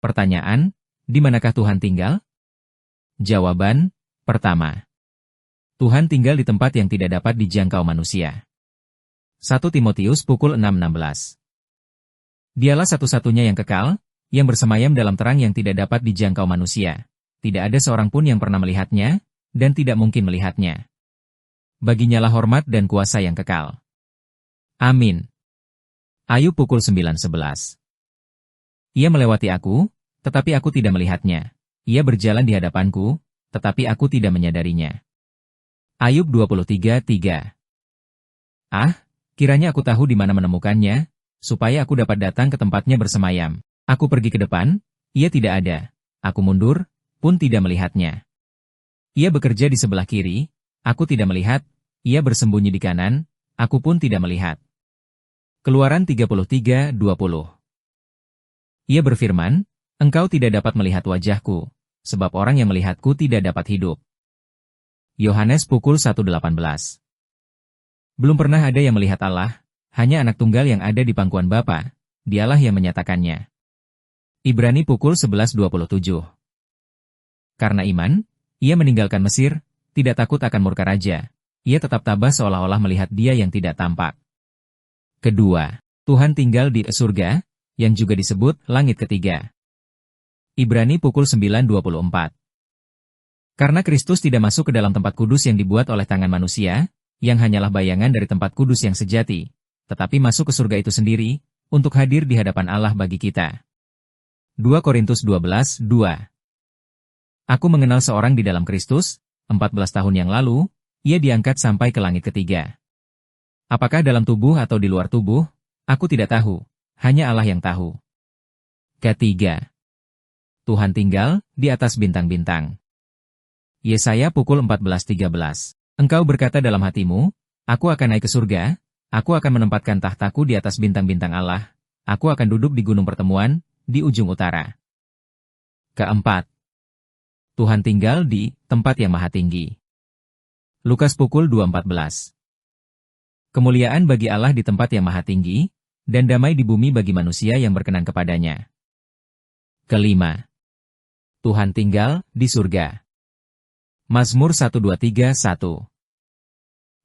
Pertanyaan, di manakah Tuhan tinggal? Jawaban, pertama. Tuhan tinggal di tempat yang tidak dapat dijangkau manusia. 1 Timotius pukul 6:16. Dialah satu-satunya yang kekal, yang bersemayam dalam terang yang tidak dapat dijangkau manusia. Tidak ada seorang pun yang pernah melihatnya, dan tidak mungkin melihatnya. Baginyalah hormat dan kuasa yang kekal. Amin. Ayub pukul 9:11. Ia melewati aku, tetapi aku tidak melihatnya. Ia berjalan di hadapanku, tetapi aku tidak menyadarinya. Ayub 23:3. Kiranya aku tahu di mana menemukannya, supaya aku dapat datang ke tempatnya bersemayam. Aku pergi ke depan, ia tidak ada. Aku mundur, pun tidak melihatnya. Ia bekerja di sebelah kiri, aku tidak melihat. Ia bersembunyi di kanan, aku pun tidak melihat. Keluaran 33:20. Ia berfirman, engkau tidak dapat melihat wajahku, sebab orang yang melihatku tidak dapat hidup. Yohanes pukul 1:18. Belum pernah ada yang melihat Allah, hanya anak tunggal yang ada di pangkuan Bapa, dialah yang menyatakannya. Ibrani pukul 11:27. Karena iman, ia meninggalkan Mesir, tidak takut akan murka raja. Ia tetap tabah seolah-olah melihat dia yang tidak tampak. Kedua, Tuhan tinggal di surga, yang juga disebut langit ketiga. Ibrani pukul 9:24. Karena Kristus tidak masuk ke dalam tempat kudus yang dibuat oleh tangan manusia, yang hanyalah bayangan dari tempat kudus yang sejati, tetapi masuk ke surga itu sendiri, untuk hadir di hadapan Allah bagi kita. 2 Korintus 12:2. Aku mengenal seorang di dalam Kristus, 14 tahun yang lalu, ia diangkat sampai ke langit ketiga. Apakah dalam tubuh atau di luar tubuh, aku tidak tahu, hanya Allah yang tahu. Ketiga, Tuhan tinggal di atas bintang-bintang. Yesaya pukul 14:13. Engkau berkata dalam hatimu, aku akan naik ke surga, aku akan menempatkan tahtaku di atas bintang-bintang Allah, aku akan duduk di gunung pertemuan, di ujung utara. Keempat, Tuhan tinggal di tempat yang maha tinggi. Lukas pukul 2:14. Kemuliaan bagi Allah di tempat yang maha tinggi, dan damai di bumi bagi manusia yang berkenan kepadanya. Kelima, Tuhan tinggal di surga. Mazmur 123:1.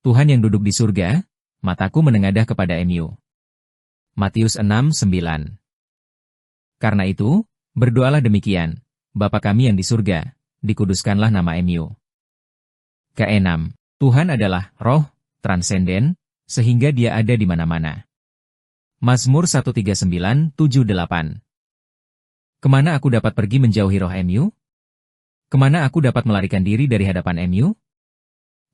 Tuhan yang duduk di surga, mataku menengadah kepada M.U. Matius 6:9. Karena itu, berdoalah demikian, Bapa kami yang di surga, dikuduskanlah nama M.U. Keenam, Tuhan adalah roh, transenden, sehingga dia ada di mana-mana. Mazmur 139:7-8. Kemana aku dapat pergi menjauhi roh M.U? Kemana aku dapat melarikan diri dari hadapan M.U?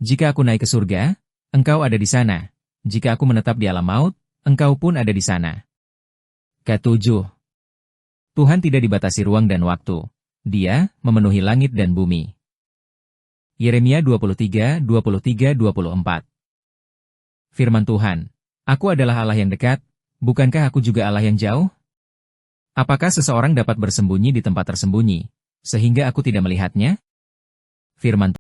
Jika aku naik ke surga, engkau ada di sana. Jika aku menetap di alam maut, engkau pun ada di sana. Ketujuh, Tuhan tidak dibatasi ruang dan waktu. Dia memenuhi langit dan bumi. Yeremia 23:23-24. Firman Tuhan, aku adalah Allah yang dekat, bukankah aku juga Allah yang jauh? Apakah seseorang dapat bersembunyi di tempat tersembunyi, sehingga aku tidak melihatnya? Firman